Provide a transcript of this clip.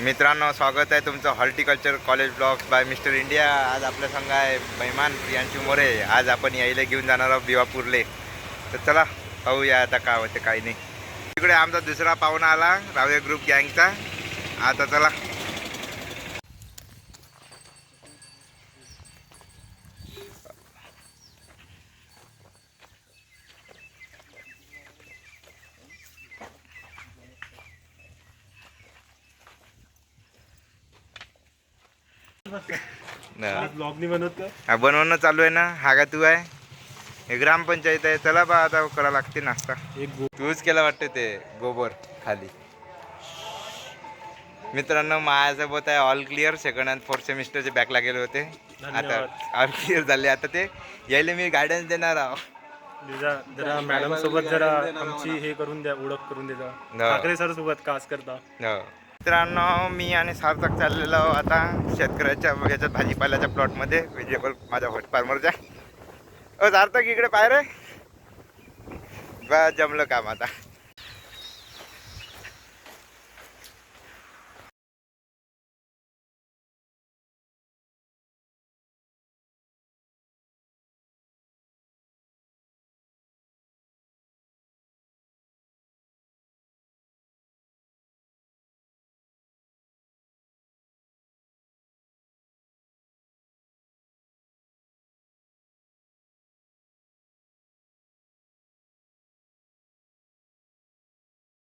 मित्रांनो, स्वागत आहे तुमचं horticulture college blogs by mister India. आज आपल्या संघ आहे मेहमान प्रियांशू मोरे. आज आपण यायला घेऊन जाणार आहोत भिवापूरले. तर चला पाहूया आता काय होते काही नाही. तिकडे आमचा दुसरा पाहुणा आला रावे ग्रुप गँगचा. आता चला ब्लॉग नाही बनवत का? हा बनवणं चालू आहे ना. हा का तू आहे? हे ग्रामपंचायत आहे. चला बा आता करा लागते नाश्ता. तूच केला वाटते ते गोबर खाली. मित्रांनो, माझ्यासोबत आहे all clear. Second and fourth सेमिस्टरचे बॅक लागेले होते. आता ऑल क्लिअर झाले. आता ते यायला मी गायडन्स देणार आहो. जरा मॅडम सोबत जरा आमची हे करून द्या, ओळख करून द्या. ठाकरे सर सोबत कास करता. मित्रांनो, मी आणि सार्थक चाललेलो आता शेतकऱ्याच्या याच्यात भाजीपाल्याच्या प्लॉटमध्ये व्हेजिटेबल माझ्या व्हाईट फार्मरच्या. सार्थक इकडे पाय रे. बस जमलं काम आता.